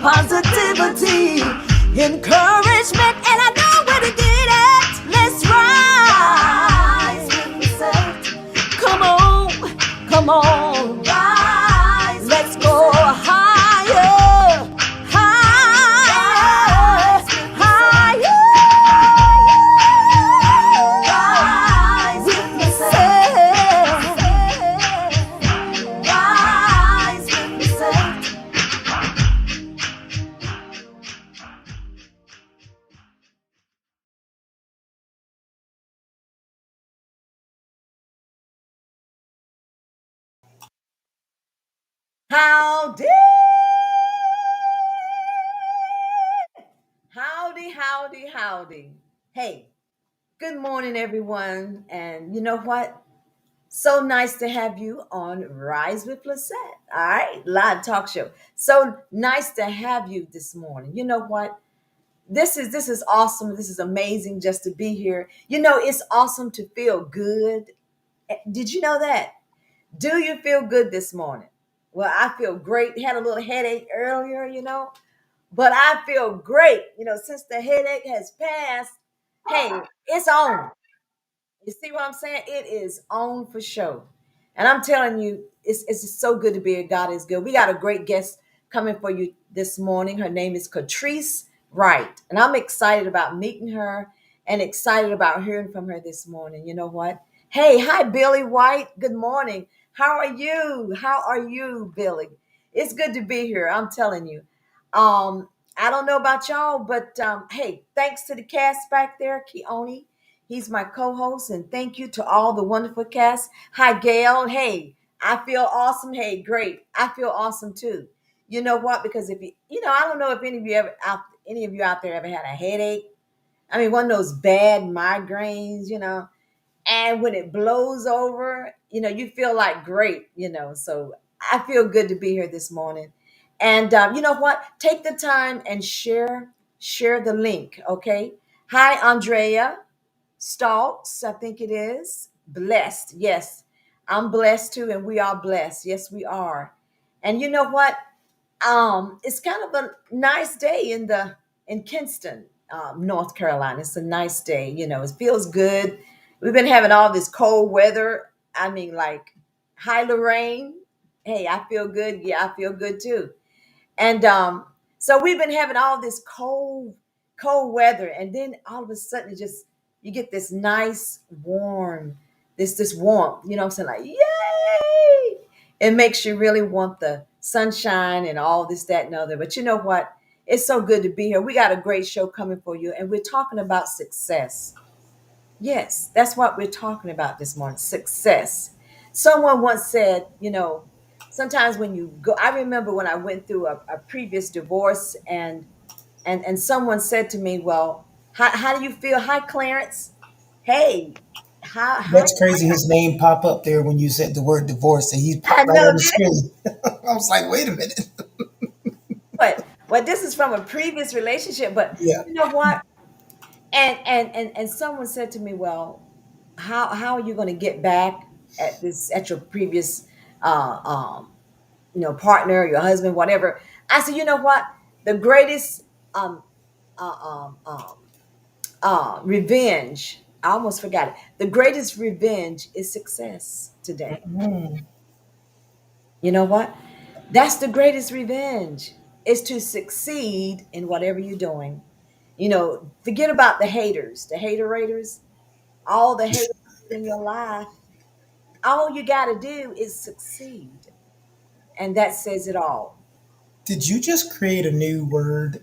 positivity, encouragement, and I know where to get it. Let's rise. Come on, come on, rise. Let's go higher, higher, higher. Rise with yourself. Rise with yourself. Howdy, howdy, howdy, howdy. Hey, good morning, everyone. And you know what? So nice to have you on Rise with Lisette. All right, live talk show. So nice to have you this morning. You know what? This is awesome. This is amazing just to be here. You know, it's awesome to feel good. Did you know that? Do you feel good this morning? Well, I feel great. Had a little headache earlier, but I feel great. Since the headache has passed, hey, it's on. You see what I'm saying? It is on for sure. And I'm telling you, it's just so good to be here. God is good. We got a great guest coming for you this morning. Her name is Katris Wright. And I'm excited about meeting her and excited about hearing from her this morning. You know what? Hey, hi, Billy White. Good morning. How are you? How are you, Billy? It's good to be here. I'm telling you. I don't know about y'all, but hey, thanks to the cast back there, Keone. He's my co-host, and thank you to all the wonderful cast. Hi, Gail. Hey, I feel awesome. Hey, great. I feel awesome too. You know what? Because if I don't know if any of you out there ever had a headache. I mean, one of those bad migraines, and when it blows over, you feel like great, So I feel good to be here this morning. And you know what? Take the time and share the link, okay? Hi, Andrea. Stalks, I think it is. Blessed. Yes, I'm blessed too, and we are blessed. Yes, we are. And you know what? It's kind of a nice day in Kinston, North Carolina. It's a nice day. It feels good. We've been having all this cold weather. I mean, like high Lorraine. Hey, I feel good. Yeah, I feel good too. And so we've been having all this cold weather, and then all of a sudden, you get this nice warm, this warmth. You know what I'm saying? Like, yay! It makes you really want the sunshine and all this, that, and other. But you know what? It's so good to be here. We got a great show coming for you, and we're talking about success. Yes, that's what we're talking about this morning. Success. Someone once said, sometimes when you go, I remember when I went through a previous divorce, and someone said to me, well, how do you feel? Hi, Clarence. Hey, hi. That's crazy. His name pop up there when you said the word divorce, and he I popped right know on the this, screen. I was like, wait a minute. but well, this is from a previous relationship, but Yeah. you know what? And someone said to me, well, how are you going to get back at your previous uh, um, partner, your husband, whatever? I said, you know what? The greatest um, uh, um, um, revenge. I almost forgot it. The greatest revenge is success today. Mhm. You know what? That's the greatest revenge is to succeed in whatever you're doing. Forget about the haters, the haterators, all the haters in your life. All you got to do is succeed. And that says it all. Did you just create a new word?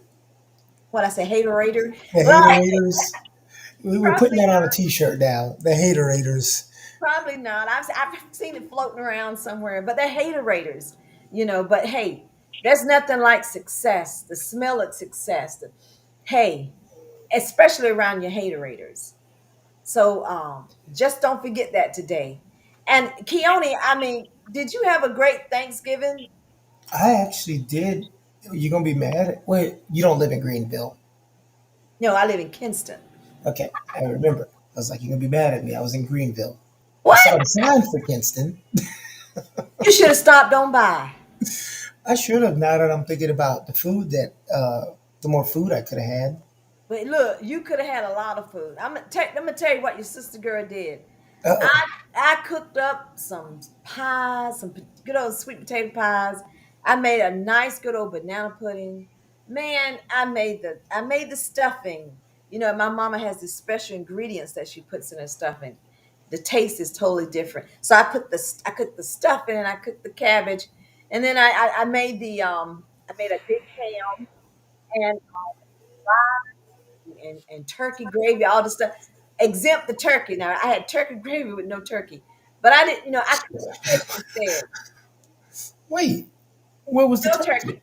What I say, haterator? The Well, haterators? We're putting probably that on a t-shirt now. The haterators. Probably not. I've seen it floating around somewhere, but they're haterators, But hey, there's nothing like success, the smell of success. Hey, especially around your haterators. So just don't forget that today. And Keone, I mean, did you have a great Thanksgiving? I actually did. You're gonna be mad. Wait, you don't live in Greenville. No, I live in Kinston. Okay, I remember. I was like, you're gonna be mad at me. I was in Greenville. I What? saw the sign for Kinston. You should have stopped on by. I should have. Now that I'm thinking about the food that, the more food I could have had. But look, you could have had a lot of food. I'm gonna tell you what your sister girl did. Uh oh. I cooked up some pies, some good old sweet potato pies. I made a nice good old banana pudding. Man, I made the stuffing. You know, my mama has this special ingredients that she puts in her stuffing. The taste is totally different. So I cooked the stuffing and I cooked the cabbage, and then I made the I made a big ham and and turkey gravy, all the stuff. Exempt the turkey. Now I had turkey gravy with no turkey, but I didn't. You know, I cooked fish instead. Wait, where was the No turkey? turkey.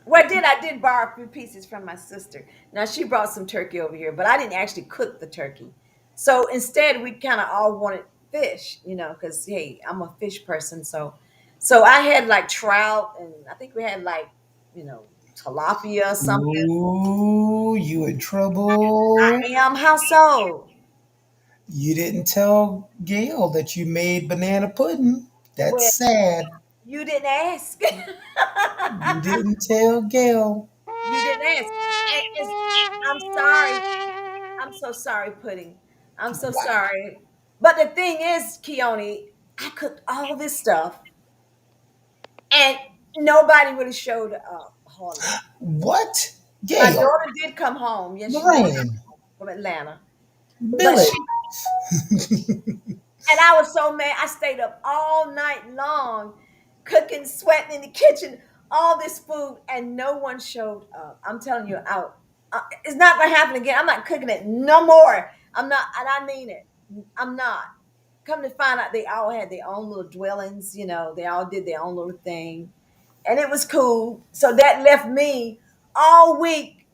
What did I did borrow a few pieces from my sister. Now she brought some turkey over here, but I didn't actually cook the turkey. So instead, we kind of all wanted fish. You know, because hey, I'm a fish person. So I had like trout, and I think we had like you know tilapia or something. Ooh, you in trouble. I am how so? You didn't tell Gail that you made banana pudding. That's Well, sad. you didn't ask. You didn't tell Gail. You didn't ask. I'm sorry. I'm so sorry, Pudding. I'm so What? sorry. But the thing is, Keone, I cooked all this stuff and nobody really showed up hardly. What? My Gail. daughter did come home. Yes, she did come Lorraine. home from Atlanta. But Billy. and I was so mad. I stayed up all night long, cooking, sweating in the kitchen, all this food, and no one showed up. I'm telling you, it's not gonna happen again. I'm not cooking it no more. I'm not, and I mean it. I'm not. Come to find out, they all had their own little dwellings. You know, they all did their own little thing, and it was cool. So that left me all week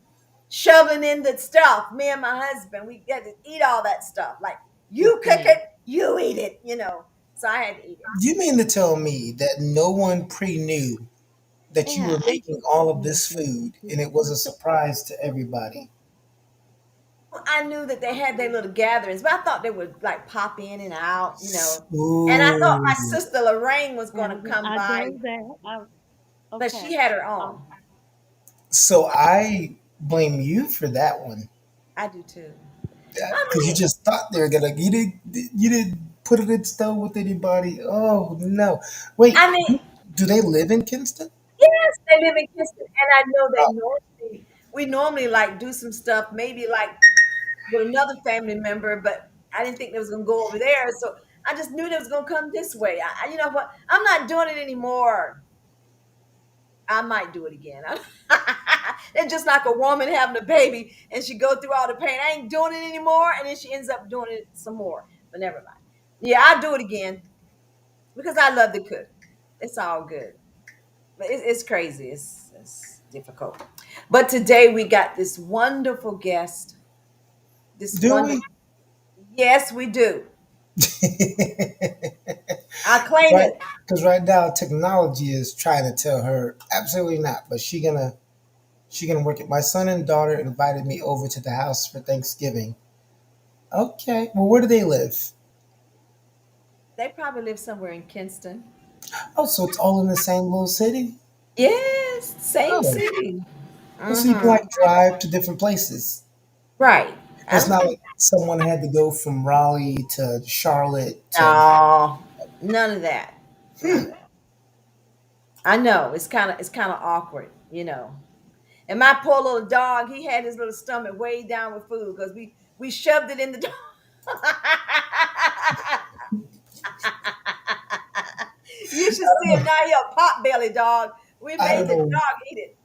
shoveling in the stuff. Me and my husband, we get to eat all that stuff. Like you cook it, you eat it, you know. So I had to eat it. You mean to tell me that no one pre knew that you Yeah, were I making just all of wanted this to food to and it was say a surprise to everybody? I knew that they had their little gatherings, but I thought they would like pop in and out, you know. And I thought my Ooh. sister Lorraine was going yeah, to come I by, know that. but she Okay. had her Um, own. So I blame you for that one. I do too. I Because you mean, just thought they were gonna you didn't put it in stone with anybody. Oh no. Wait, I mean, do they live in Kinston? yes, they live in Kingston, and I know they Oh, normally we normally like do some stuff, maybe like with another family member, but I didn't think they was gonna go over there. So I just knew they was gonna come this way. You know what? I'm not doing it anymore. I might do it again. It's just like a woman having a baby and she go through all the pain. I ain't doing it anymore, and then she ends up doing it some more. But never mind. Yeah, I'll do it again because I love to cook. It's all good, but it's crazy. It's difficult. But today we got this wonderful guest. This do wonderful. we? Yes, we do. I claim Right? it. Because right now technology is trying to tell her absolutely not. But she gonna work it. My son and daughter invited me over to the house for Thanksgiving. Okay. Well, where do they live? They probably live somewhere in Kinston. Oh, so it's all in the same little city. Yes, same Oh, city. well, so you can Hmm. like drive to different places. Right. I It's don't not think. like someone had to go from Raleigh to Charlotte to. No, none of that. None of that. I know it's kind of awkward, you know. And my poor little dog, he had his little stomach way down with food because we shoved it in the dog. You should I see don't him know. now. He a pot belly dog. We I made don't the know. dog eat it.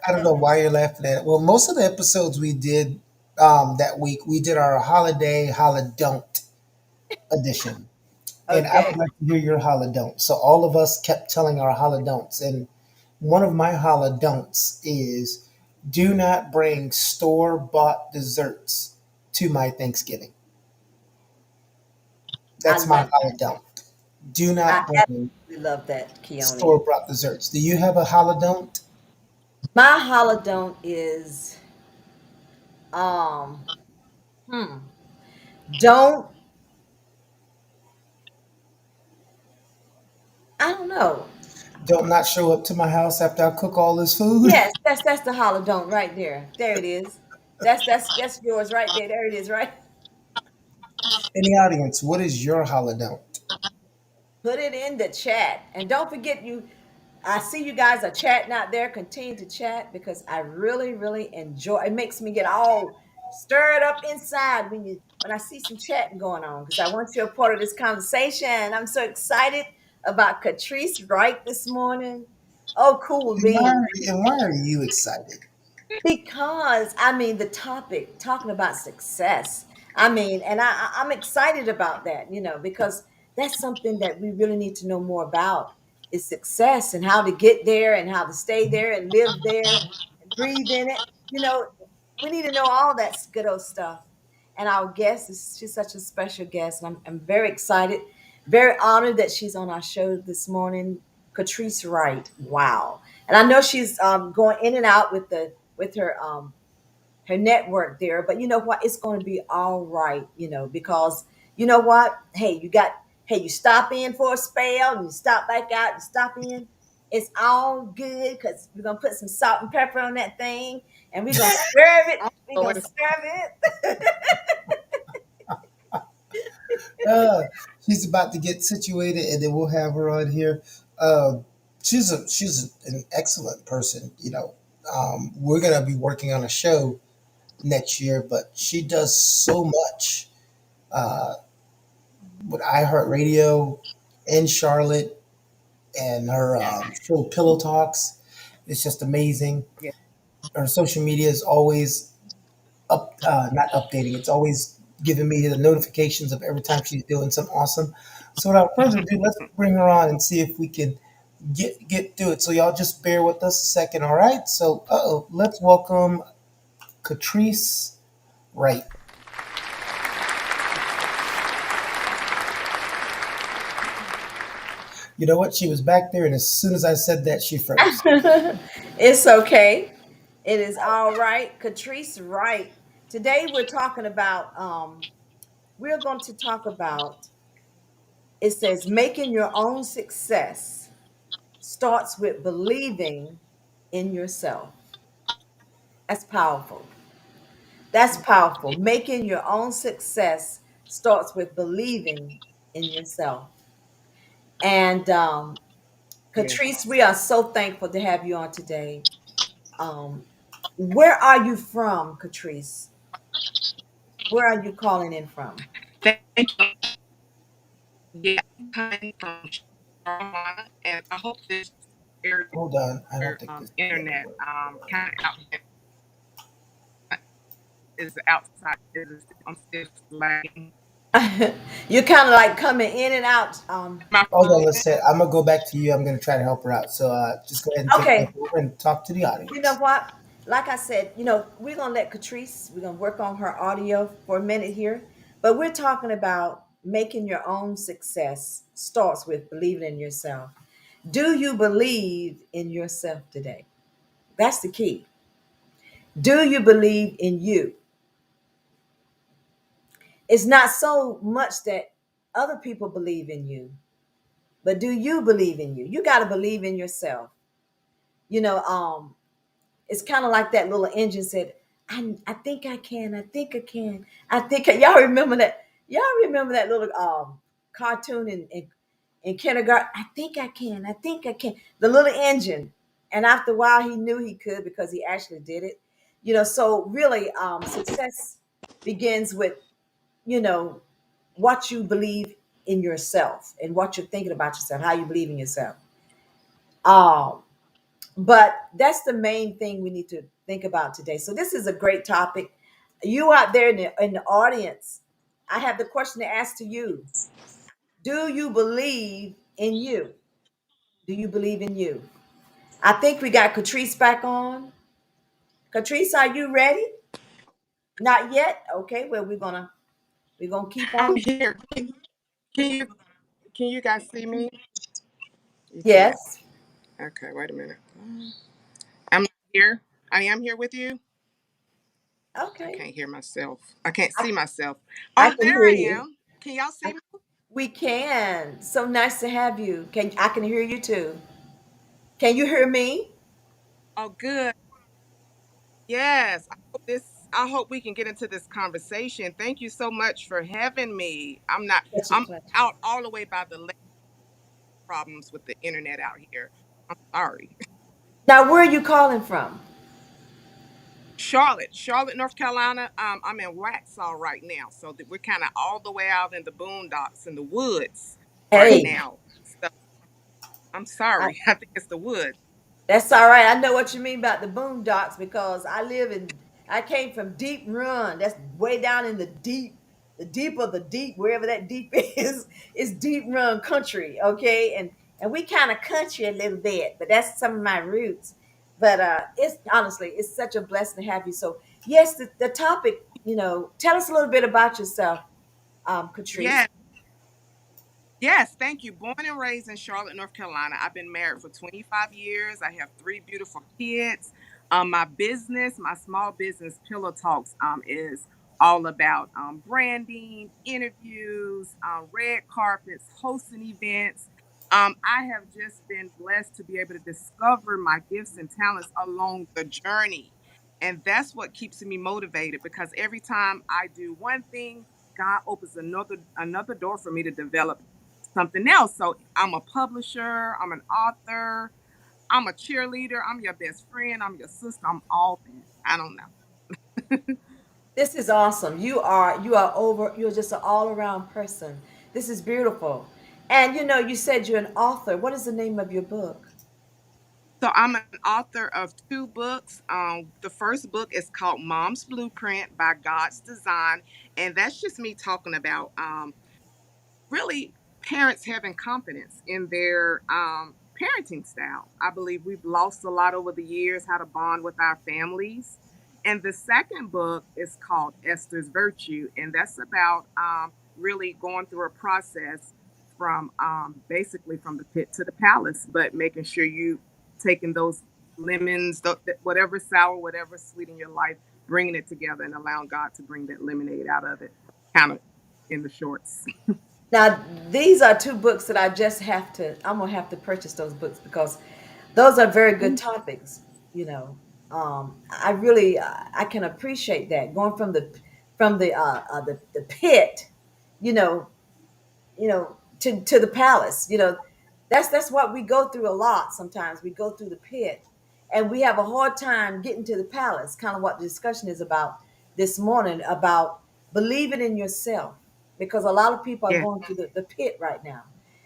I don't know why you're laughing at it. Well, most of the episodes we did that week, we did our holiday don't edition, and I would Okay. like to hear your don't. So all of us kept telling our don'ts, and one of my don'ts is do not bring store bought desserts to my Thanksgiving. I That's my love that. don't. Do I not bring absolutely love that, Keone. store bought desserts. Do you have a don't? My holodon is um hmm. Don't I don't know. Don't not show up to my house after I cook all this food. Yes, that's the hollow don't right there. There it is. That's yours right there. There it is, right? In the audience, what is your holiday? Put it in the chat. And don't forget you I see you guys are chatting out there. Continue to chat because I really, really enjoy it. Makes me get all stirred up inside when I see some chatting going on because I want you a part of this conversation. I'm so excited about Katris Wright this morning. Oh, cool beans. And why are you excited? Because I mean the topic talking about success. I mean, and I'm excited about that, because that's something that we really need to know more about is success and how to get there and how to stay there and live there and breathe in it. We need to know all that good old stuff. And our guest is she's such a special guest, and I'm very excited, very honored that she's on our show this morning. Katris Wright. Wow. And I know she's going in and out with her network there, but you know what, it's going to be all right, because you know what, you stop in for a spell and you stop back out and stop in, it's all good because we're going to put some salt and pepper on that thing and we're Oh, going to it's serve it. Uh, she's about to get situated, and then we'll have her on here. Uh, she's an excellent person. We're gonna be working on a show next year, but she does so much uh, with iHeartRadio in Charlotte and her yeah, show Pillow Talks. It's just amazing. yeah. Her social media is always not updating. It's always giving me the notifications of every time she's doing something awesome. So without further ado, let's bring her on and see if we can get through it. So y'all just bear with us a second, all right? So let's welcome Katris Wright. You know what? She was back there, and as soon as I said that, she froze. It's okay. It is all right. Katris Wright. Today we're going to talk about, it says making your own success starts with believing in yourself. That's powerful. That's powerful. Making your own success starts with believing in yourself. And Yeah. Catrice, we are so thankful to have you on today. Um, where are you from, Catrice? Where are you calling in from? Thank you. Yeah, I'm coming from Carolina, and I hope this area Hold on. I don't think this is going to internet work. kind of out there is outside is I'm still lagging. You're kind of like coming in and out. My Hold on. phone. Let's say I'm going to go back to you. I'm going to try to help her out. So just go ahead and take back Okay, over and talk to the you know audience. what? Like I said, we're gonna let Catrice. We're gonna work on her audio for a minute here, but we're talking about making your own success starts with believing in yourself. Do you believe in yourself today? That's the key. Do you believe in you? It's not so much that other people believe in you, but do you believe in you? You got to believe in yourself. You know, it's kind of like that little engine said, I think I can, I think I can, y'all remember that? Y'all remember that little cartoon in kindergarten? I think I can, I think I can. The little engine. And after a while, he knew he could because he actually did it. So really, success begins with, you know, what you believe in yourself and what you're thinking about yourself, how you believe in yourself. Um, but that's the main thing we need to think about today. So this is a great topic. You out there in the audience, I have the question to ask to you. Do you believe in you? Do you believe in you? I think we got Catrice back on. Catrice, are you ready? Not yet. Okay, well we're gonna keep I'm on. here. Can you can you guys see me? You can't. Yes. Okay, wait a minute. I'm here. I am here with you. I Okay. can't hear myself. I can't I, see myself. I Oh, can there hear I you. am. Can y'all see me? We can. So nice to have you. I can hear you too. Can you hear me? Oh, good. Yes. I hope we can get into this conversation. Thank you so much for having me. It's a I'm pleasure. out all the way by the problems with the internet out here. I'm sorry. Now, where are you calling from? Charlotte, North Carolina. I'm in Waxhaw right now, so that we're kind of all the way out in the boondocks in the woods right Hey, now. So I'm sorry. I think it's the woods. that's all right. I know what you mean about the boondocks because I came from Deep Run. That's way down in the deep of the deep, wherever that deep is Deep Run country. Okay. And we kind of country a little bit, but that's some of my roots. But it's honestly, it's such a blessing to have you. So, yes, the topic, tell us a little bit about yourself, Catrice. Yes. Yes, thank you. Born and raised in Charlotte, North Carolina. I've been married for 25 years. I have three beautiful kids. My business, my small business, Pillow Talks, is all about branding, interviews, red carpets, hosting events. I have just been blessed to be able to discover my gifts and talents along the journey. And that's what keeps me motivated because every time I do one thing, God opens another door for me to develop something else. So I'm a publisher, I'm an author, I'm a cheerleader, I'm your best friend, I'm your sister, I'm all that. I don't know. This is awesome. You're just an all-around person. This is beautiful. And you said you're an author. What is the name of your book? So I'm an author of two books. The first book is called Mom's Blueprint by God's Design, and that's just me talking about really parents having confidence in their parenting style. I believe we've lost a lot over the years how to bond with our families. And the second book is called Esther's Virtue, and that's about really going through a process from basically from the pit to the palace, but making sure you taking those lemons, whatever sour, whatever sweet in your life, bringing it together and allowing God to bring that lemonade out of it, kind of in the shorts. Now, these are two books that I'm gonna have to purchase those books because those are very good topics. You know, I really, I can appreciate that going from the pit, you know, to the palace. That's what we go through a lot. Sometimes we go through the pit, and we have a hard time getting to the palace. Kind of what the discussion is about this morning about believing in yourself, because a lot of people are Yeah. going through the pit right now,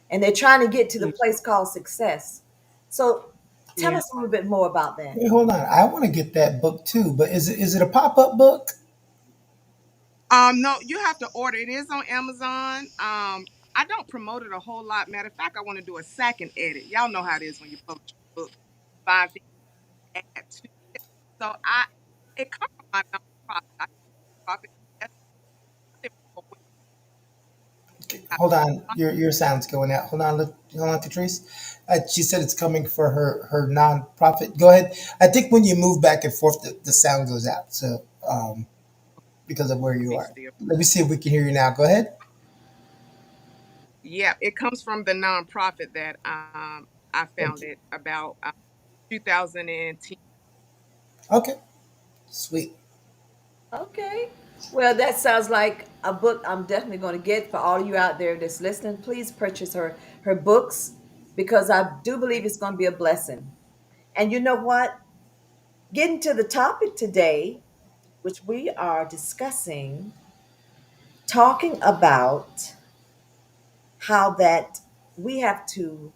and they're trying to get to the Yeah. place called success. So, tell Yeah. us a little bit more about that. Wait, hold on. I want to get that book too, but is it a pop up book? No, you have to order. It is on Amazon. I don't promote it a whole lot. Matter of fact, I want to do a second edit. Y'all know how it is when you publish a book, find things to add to it. So it comes from my nonprofit. I profit. That's Hold on, your sound's going out. Hold on, Catrice. She said it's coming for her nonprofit. Go ahead. I think when you move back and forth, the sound goes out. So because of where Let you me are, still. let me see if we can hear you now. Go ahead. Yeah, it comes from the nonprofit that I Thank you. founded about 2010. Okay, sweet. Okay. Well, that sounds like a book I'm definitely going to get for all of you out there that's listening. Please purchase her books because I do believe it's going to be a blessing. And you know what? Getting to the topic today, which we are discussing, talking about how that we have to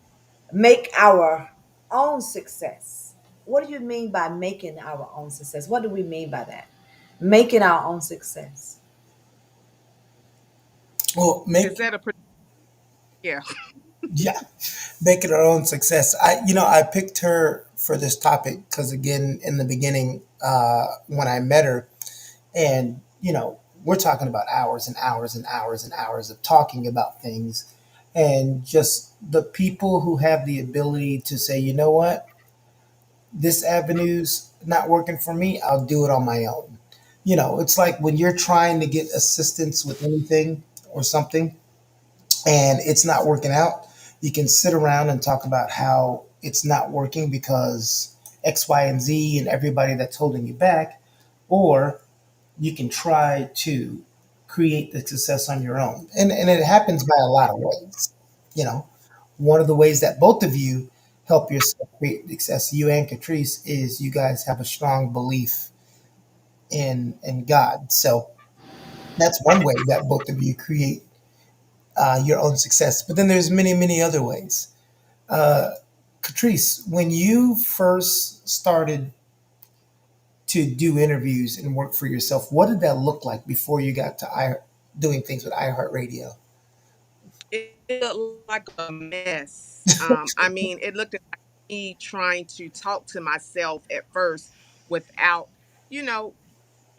make our own success. What do you mean by making our own success? What do we mean by that? Making our own success. Well, Is that a yeah? yeah, make it our own success. I picked her for this topic because again, in the beginning, when I met her, and we're talking about hours and hours and hours and hours of talking about things, and just the people who have the ability to say, you know what, this avenue's not working for me, I'll do it on my own. It's like when you're trying to get assistance with anything or something and it's not working out, you can sit around and talk about how it's not working because X, Y, and Z and everybody that's holding you back, or you can try to create the success on your own. And it happens by a lot of ways. You know, one of the ways that both of you help yourself create success, you and Catrice, is you guys have a strong belief in God. So that's one way that both of you create your own success. But then there's many other ways. Uh, Catrice, when you first started to do interviews and work for yourself, what did that look like before you got to doing things with iHeartRadio? It looked like a mess. I mean, it looked like me trying to talk to myself at first without, you know,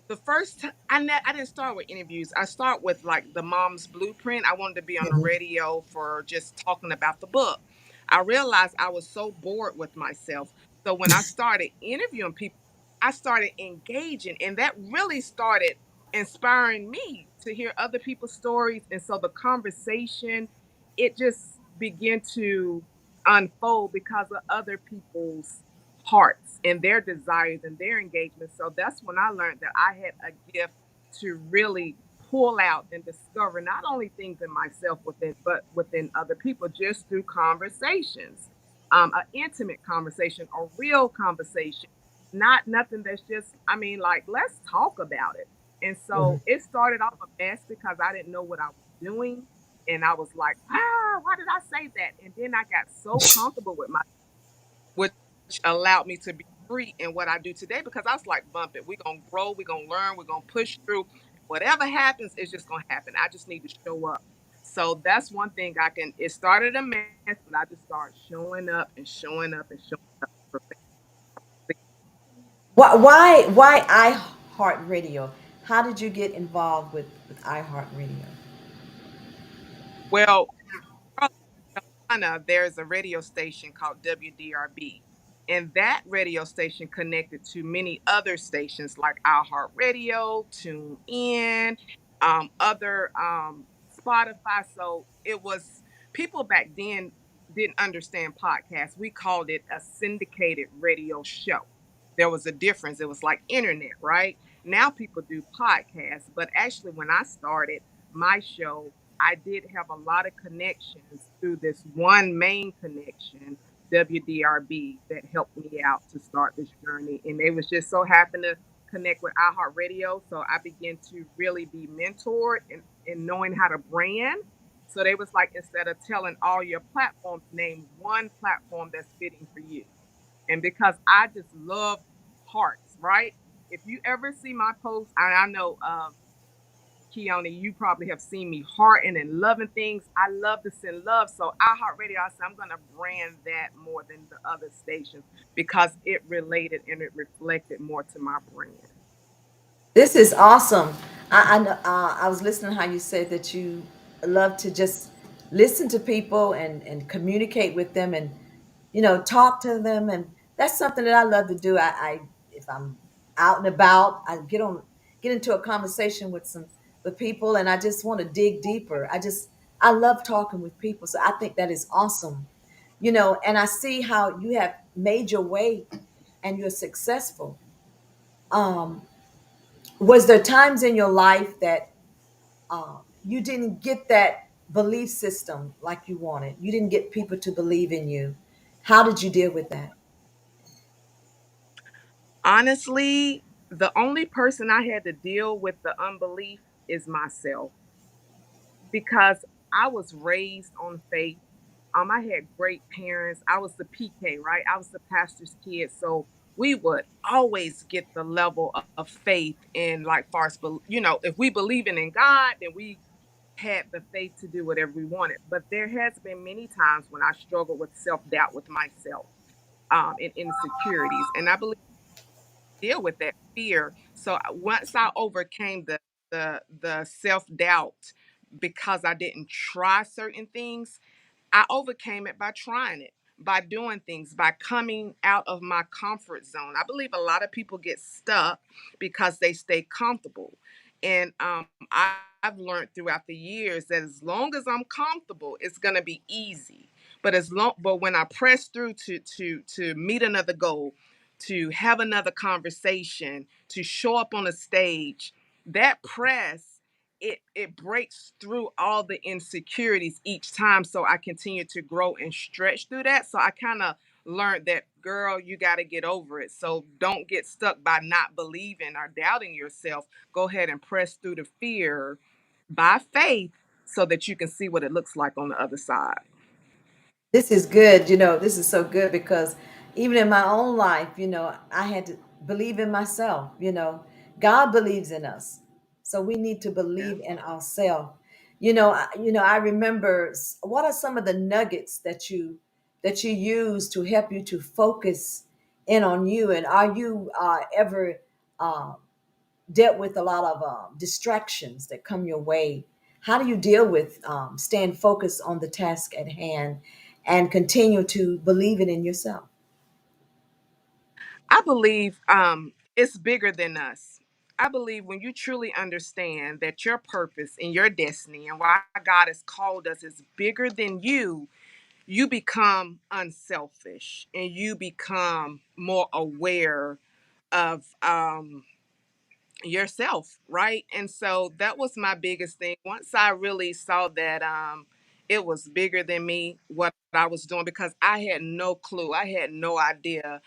the first I didn't start with interviews. I start with like the mom's blueprint. I wanted to be on the Mhm, radio for just talking about the book. I realized I was so bored with myself. So when I started interviewing people, I started engaging, and that really started inspiring me to hear other people's stories. And so the conversation, it just began to unfold because of other people's hearts and their desires and their engagement. So that's when I learned that I had a gift to really pull out and discover not only things in myself within, but within other people just through conversations, an intimate conversation, a real conversation, not nothing that's just, I mean, like, let's talk about it. And mhm. so it started off a mess because I didn't know what I was doing. And I was like, why did I say that? And then I got so comfortable with my, which allowed me to be free in what I do today because I was like, bump it. We're going to grow. We're going to learn. We're going to push through. Whatever happens, it's just going to happen. I just need to show up. So that's one thing I can. It started a mess, but I just started showing up and showing up and showing up. Why iHeartRadio? How did you get involved with iHeartRadio? Well, Carolina, there's a radio station called WDRB. And that radio station connected to many other stations like iHeartRadio, TuneIn, other Spotify. So it was people back then didn't understand podcasts. We called it a syndicated radio show. There was a difference. It was like internet, right? Now people do podcasts, but actually, when I started my show, I did have a lot of connections through this one main connection, WDRB, that helped me out to start this journey. And they was just so happy to connect with iHeartRadio. So I began to really be mentored in knowing how to brand. So they was like, instead of telling all your platforms, name one platform that's fitting for you. And because I just love hearts, right? If you ever see my posts, and I know Keone, you probably have seen me hearting and loving things. I love to send love. So iHeartRadio, I said I'm gonna brand that more than the other stations because it related and it reflected more to my brand. This is awesome. I was listening how you said that you love to just listen to people and communicate with them and talk to them, and that's something that I love to do. I if I'm out and about, I get into a conversation with people, and I just want to dig deeper. I love talking with people, so I think that is awesome. And I see how you have made your way and you're successful. Um, was there times in your life that you didn't get that belief system like you wanted? You didn't get people to believe in you. How did you deal with that? Honestly, the only person I had to deal with the unbelief is myself because I was raised on faith. I had great parents. I was the PK, right? I was the pastor's kid. So we would always get the level of faith in like far as, if we believe in God, then we had the faith to do whatever we wanted. But there has been many times when I struggled with self-doubt with myself, and insecurities. And I believe deal with that fear. So once I overcame the self-doubt because I didn't try certain things, I overcame it by trying it, by doing things, by coming out of my comfort zone. I believe a lot of people get stuck because they stay comfortable. And I've learned throughout the years that as long as I'm comfortable, it's going to be easy. but when I press through to meet another goal, to have another conversation, to show up on a stage, that press, it breaks through all the insecurities each time. So I continue to grow and stretch through that. So I kind of learned that, girl, you got to get over it. So don't get stuck by not believing or doubting yourself. Go ahead and press through the fear by faith so that you can see what it looks like on the other side. This is good. This is so good because even in my own life, I had to believe in myself. God believes in us. So we need to Yeah. believe in ourselves. I remember what are some of the nuggets that you use to help you to focus in on you, and are you ever uh, dealt with a lot of distractions that come your way? How do you deal with staying focused on the task at hand and continue to believe it in yourself? I believe it's bigger than us. I believe when you truly understand that your purpose and your destiny and why God has called us is bigger than you become unselfish and you become more aware of yourself, right? And so that was my biggest thing. Once I really saw that it was bigger than me what I was doing, because I had no clue. I had no idea,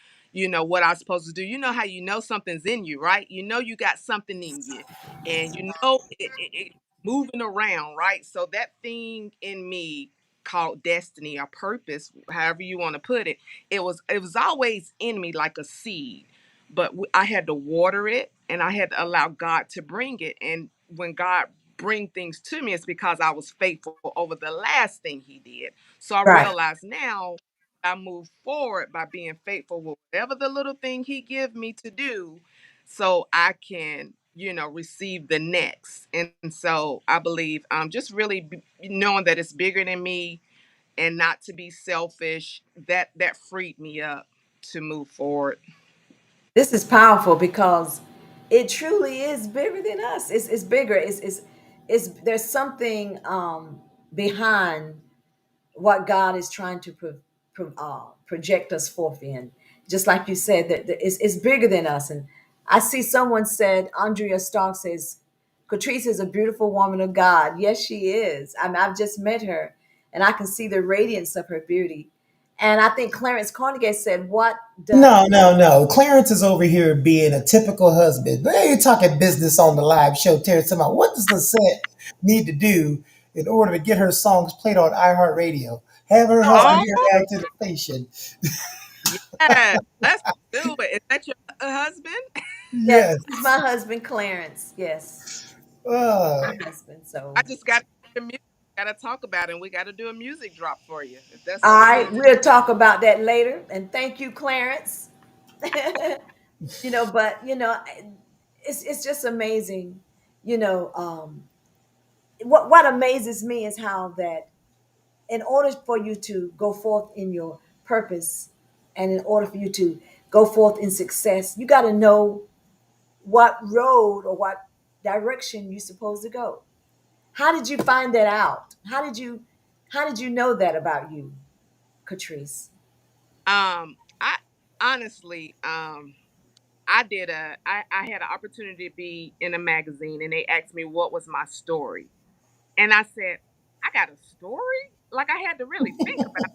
what I was supposed to do. You know how you know something's in you, right? You know you got something in you, and you know it moving around, right? So that thing in me called destiny or purpose, however you want to put it, it was always in me like a seed, but I had to water it and I had to allow God to bring it. And when God bring things to me, it's because I was faithful over the last thing He did. So I Right. realize now I move forward by being faithful with whatever the little thing He give me to do, so I can receive the next. And so I believe just really knowing that it's bigger than me and not to be selfish, that freed me up to move forward. This is powerful because it truly is bigger than us. It's bigger. It's there's something behind what God is trying to project us forth in. Just like you said, that it's bigger than us. And I see someone said, Andrea Stark says, Catrice is a beautiful woman of God. Yes, she is. I mean, I've just met her, and I can see the radiance of her beauty. And I think Clarence Carnegie said, "What does?" No, no, no. Clarence is over here being a typical husband. They ain't talking business on the live show, Terry. About what does Lisette need to do in order to get her songs played on iHeartRadio? Have her husband Oh, here acting a patient. yes, let's do it. Is that your husband? Yes, Yes. this is my husband, Clarence. Yes, Uh, my husband. I So, just got the music. Got to talk about it, and we got to do a music drop for you if that's all what we right, need to do. we'll talk about that later. And thank you, Clarence. But it's just amazing. What amazes me is how that in order for you to go forth in your purpose, and in order for you to go forth in success, you got to know what road or what direction you're supposed to go. How did you find that out? How did you know that about you, Catrice? I honestly, I had an opportunity to be in a magazine, and they asked me what was my story, and I said, I got a story. Like I had to really think about it.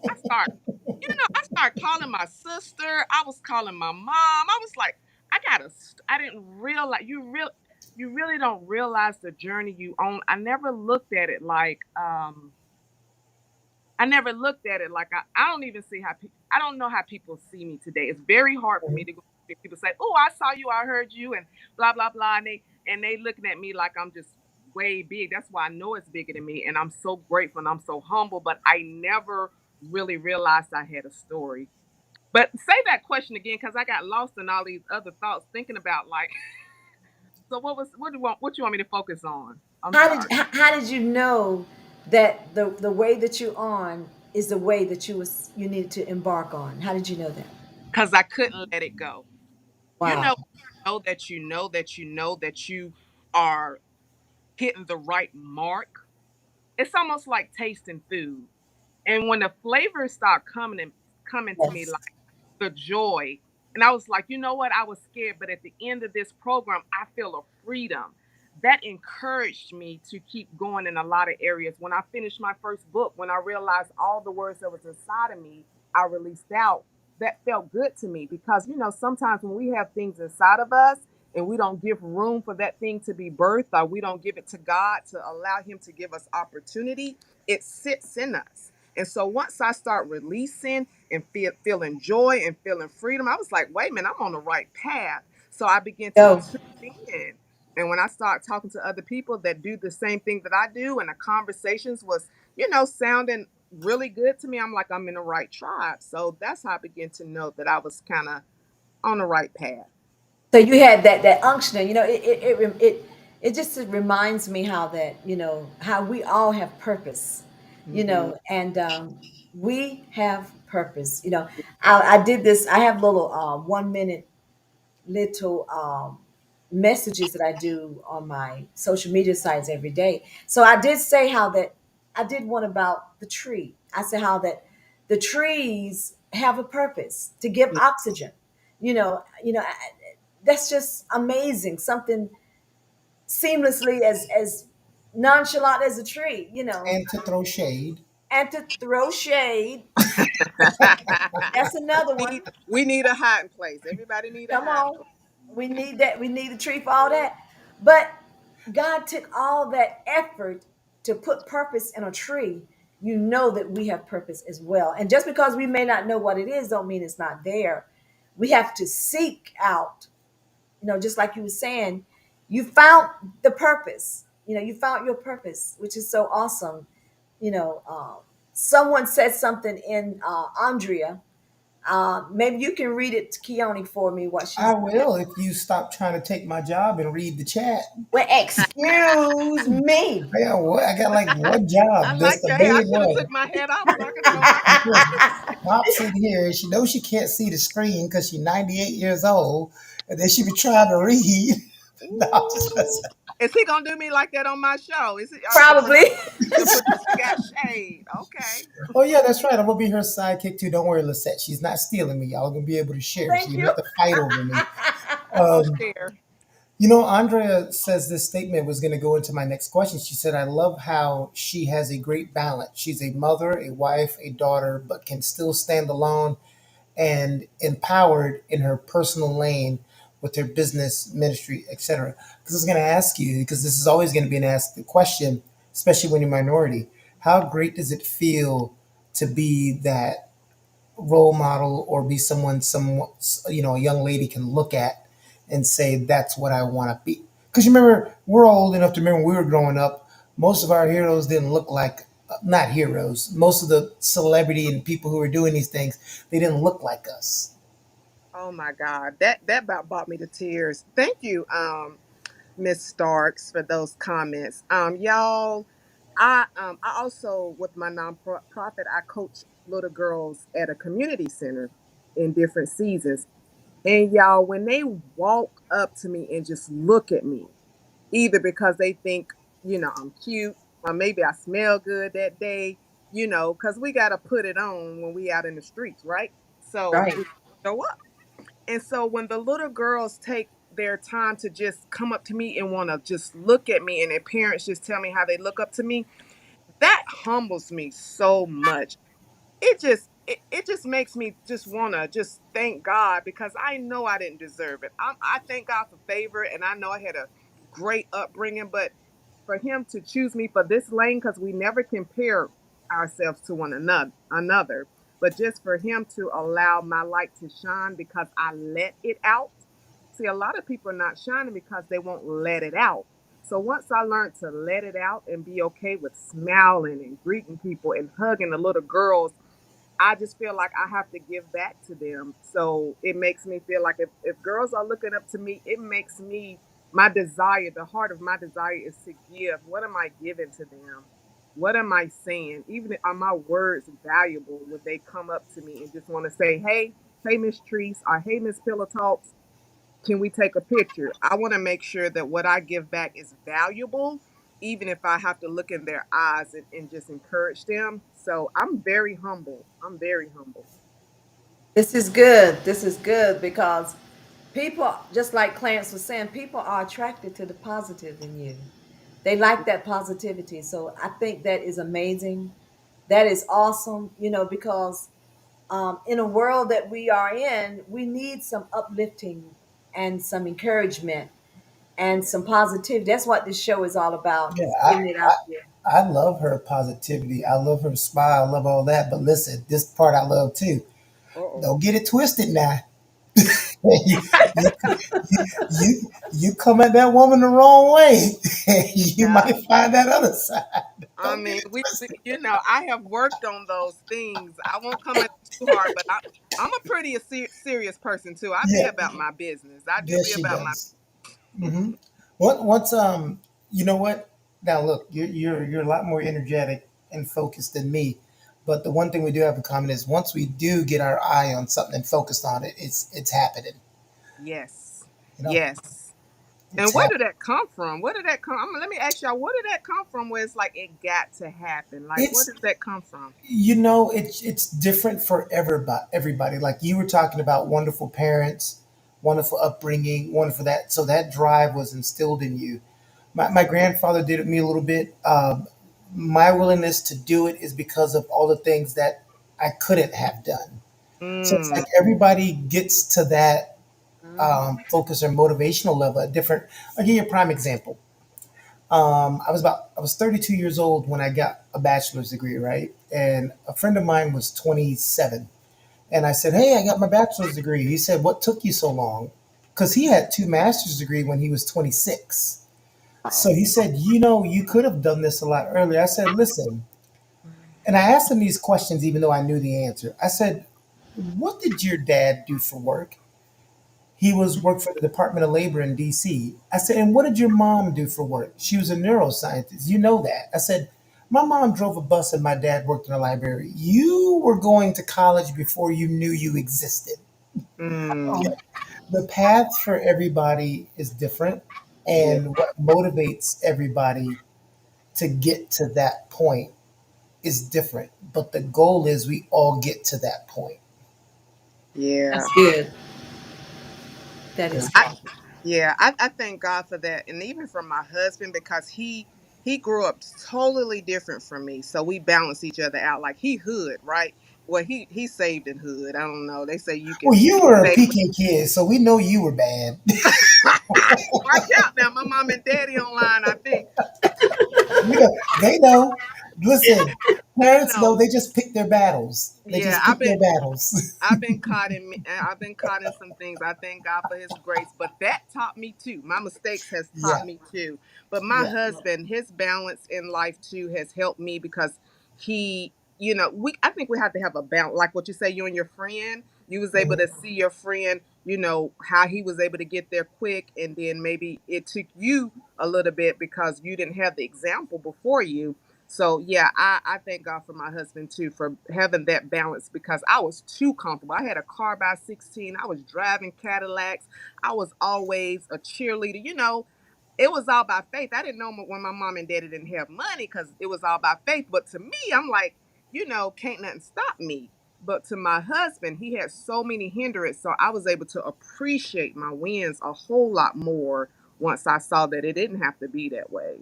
I started calling my sister. I was calling my mom. I was like, I didn't realize you really don't realize the journey you own. I never looked at it like I don't even see how I don't know how people see me today. It's very hard for me to go. People say, "Oh, I saw you, I heard you," and blah blah blah, and they looking at me like I'm just way big. That's why I know it's bigger than me, and I'm so grateful and I'm so humble. But I never really realized I had a story. But say that question again, because I got lost in all these other thoughts, thinking about like, so what you want me to focus on? I'm sorry. How did you know that the way that you're on is the way that you needed to embark on? How did you know that? Because I couldn't let it go. You Wow. know that you know that you know that you are hitting the right mark. It's almost like tasting food. And when the flavors start coming to me, Yes. like the joy. And I was like, you know what? I was scared, but at the end of this program, I feel a freedom. That encouraged me to keep going in a lot of areas. When I finished my first book, when I realized all the words that was inside of me, I released out. That felt good to me because, sometimes when we have things inside of us and we don't give room for that thing to be birthed, or we don't give it to God to allow Him to give us opportunity, it sits in us. And so once I start releasing and feeling joy and feeling freedom, I was like, wait a minute, I'm on the right path. So I began to Go. tune in. And when I start talking to other people that do the same thing that I do, and the conversations was, sounding really good to me, I'm like, I'm in the right tribe. So that's how I began to know that I was kind of on the right path. So you had that unction. It just reminds me how that how we all have purpose, Hmm. and we have purpose. I did this. I have little 1 minute little messages that I do on my social media sites every day. So I did say how that I did one about the tree. I said how that the trees have a purpose to give oxygen. That's just amazing. Something seamlessly as nonchalant as a tree, And to throw shade. and to throw shade. That's another one. We need a hiding place. Everybody need a Come hiding on. place. We need that. We need a tree for all that. But God took all that effort to put purpose in a tree. You know that we have purpose as well. And just because we may not know what it is, don't mean it's not there. We have to seek out, just like you were saying, you found the purpose. You found your purpose, which is so awesome. You know, someone said something in Andrea. Maybe you can read it to Keone for me. What I she's will if you stop trying to take my job and read the chat. well, excuse me. I got like one job. I That's like the your hair. I main should have one. took my hat off so I could show my She face. pops in here. She knows she can't see the screen because she's 98 years old, and then she be trying to read. No, I'm just Ooh. messing. Is he gonna do me like that on my show? Is it Probably. the Patricia got shade? Okay. Oh yeah, that's right. I'm gonna be her sidekick too. Don't worry, Lisette. She's not stealing me. Y'all gonna be able to share, so Thank you don't you. have to fight over me. We gonna Um, share. Andrea says this statement was going to go into my next question. She said, I love how she has a great balance. She's a mother, a wife, a daughter, but can still stand alone and empowered in her personal lane with her business, ministry, etc. Because I was going to ask you, because this is always going to be an asked question, especially when you're minority. How great does it feel to be that role model or be someone a young lady can look at and say that's what I want to be? Because you remember, we're old enough to remember when we were growing up, most of our heroes didn't look like, not heroes, most of the celebrity and people who were doing these things, they didn't look like us. Oh my God, that about brought me to tears. Thank you, Miss Starks, for those comments. Y'all, I also with my nonprofit, I coach little girls at a community center in different seasons. And y'all, when they walk up to me and just look at me, either because they think, I'm cute, or maybe I smell good that day, because we got to put it on when we out in the streets, right? So Right. we show up. And so when the little girls take their time to just come up to me and want to just look at me, and their parents just tell me how they look up to me, that humbles me so much. It just makes me just want to just thank God because I know I didn't deserve it. I thank God for favor, and I know I had a great upbringing, but for Him to choose me for this lane, because we never compare ourselves to one another, but just for Him to allow my light to shine because I let it out. See, a lot of people are not shining because they won't let it out. So once I learned to let it out and be okay with smiling and greeting people and hugging the little girls, I just feel like I have to give back to them. So it makes me feel like if girls are looking up to me, it makes me, my desire, the heart of my desire is to give. What am I giving to them? What am I saying? Even are my words valuable when they come up to me and just want to say, hey, Miss Treese, or hey, Miss Pillow Talks, can we take a picture? I want to make sure that what I give back is valuable, even if I have to look in their eyes and just encourage them. So I'm very humble. I'm very humble. This is good. This is good because people, just like Clarence was saying, people are attracted to the positive in you. They like that positivity. So I think that is amazing. That is awesome, because in a world that we are in, we need some uplifting and some encouragement and Yeah. some positivity. That's what this show is all about, Yeah, is getting it out there. I love her positivity. I love her smile. I love all that. But listen, this part I love too. Uh-oh. Don't get it twisted now. you, you, you come at that woman the wrong way, you Yeah. might find that other side. I Don't get mean, it twisted. I have worked on those things. I won't come at you too hard, but I'm a pretty serious person too. I be Yeah, about my business. I do yes, be she about my. does. Hmm. What's you know what? Now look, you're a lot more energetic and focused than me. But the one thing we do have in common is once we do get our eye on something and focused on it, it's happening. Yes, You know, yes. it's And where happening. did that come from? Where did that come? Let me ask y'all. Where did that come from? Where it's like it got to happen. Like, where It's does that come from? it's different for everybody. Everybody, like you were talking about, wonderful parents, wonderful upbringing, wonderful that. So that drive was instilled in you. My grandfather did it me a little bit. My willingness to do it is because of all the things that I couldn't have done. So it's Mm, like everybody gets to that Hmm. focus or motivational level at different. I'll give you a prime example. I was 32 years old when I got a bachelor's degree, right? And a friend of mine was 27, and I said, "Hey, I got my bachelor's degree." He said, "What took you so long?" Because he had two master's degree when he was 26. So he said, you could have done this a lot earlier. I said, listen, and I asked him these questions even though I knew the answer. I said, what did your dad do for work? He was worked for the Department of Labor in DC. I said, and what did your mom do for work? She was a neuroscientist. You know that. I said, my mom drove a bus and my dad worked in a library. You were going to college before you knew you existed. mm, The path for everybody is different, yeah, and what motivates everybody to get to that point is different. But the goal is we all get to that point. yeah. That's good. That is I good. Yeah, I thank God for that, and even for my husband because he grew up totally different from me, so we balance each other out. Like he hood, right? Well, he saved in hood. I don't know. They say you Well, can you were a save. PK kid, so we know you were bad. Watch out now, my mom and daddy online. I think You know, they know. Listen, you parents know. know. They just pick their battles. They Yeah, just pick their battles. I've been caught in some things. I thank God for his grace, but that taught me too. My mistakes has taught Yeah, me too. But my yeah. husband, his balance in life too has helped me because we I think we have to have a balance. Like what you say, you and your friend, you was able to Mhm. see your friend, how he was able to get there quick, and then maybe it took you a little bit because you didn't have the example before you. So yeah, I thank God for my husband too for having that balance because I was too comfortable. I had a car by 16. I was driving Cadillacs. I was always a cheerleader. It was all by faith. I didn't know when my mom and daddy didn't have money because it was all by faith. But to me, I'm like, can't nothing stop me. But to my husband, he had so many hindrances. So I was able to appreciate my wins a whole lot more once I saw that it didn't have to be that way.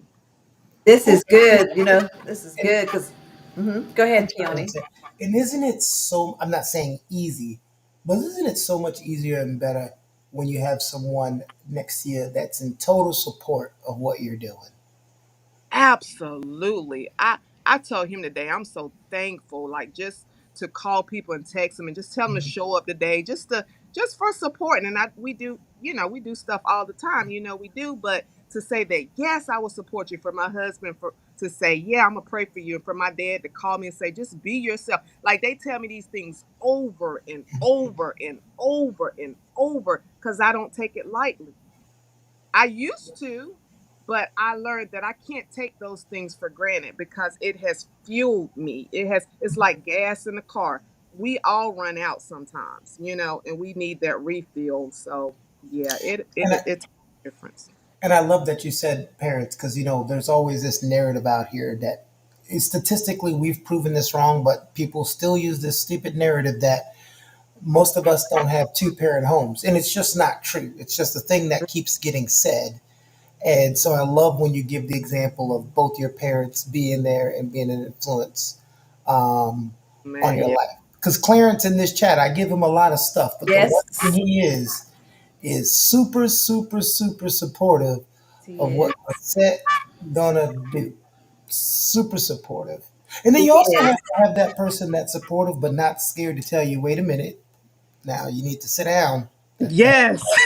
This Well, is good. This is and good because, go I'm ahead, sorry to Keone. say, and isn't it so? I'm not saying easy, but isn't it so much easier and better when you have someone next to you that's in total support of what you're doing? Absolutely. I told him today I'm so thankful, like just to call people and text them and just tell them to Mhm. show up today, just for support. And we do, we do stuff all the time, we do. But to say that yes, I will support you. For my husband, for to say yeah, I'm gonna pray for you, and for my dad to call me and say just be yourself. Like they tell me these things over and over and over and over because I don't take it lightly. I used to, but I learned that I can't take those things for granted because it has fueled me. It's like gas in the car. We all run out sometimes, and we need that refill. So yeah, And I, it's a difference. and I love that you said parents because there's always this narrative out here that statistically we've proven this wrong, but people still use this stupid narrative that most of us don't have two-parent homes, and it's just not true. It's just a thing that keeps getting said. And so I love when you give the example of both your parents being there and being an influence um, on Man, your yeah. life. Because Clarence in this chat, I give him a lot of stuff, but the one thing Yes, he is super, super, super supportive of he what is. Lisette gonna do. Super supportive. And then He you also is. have to have that person that's supportive but not scared to tell you, wait a minute, now you need to sit down. Yes.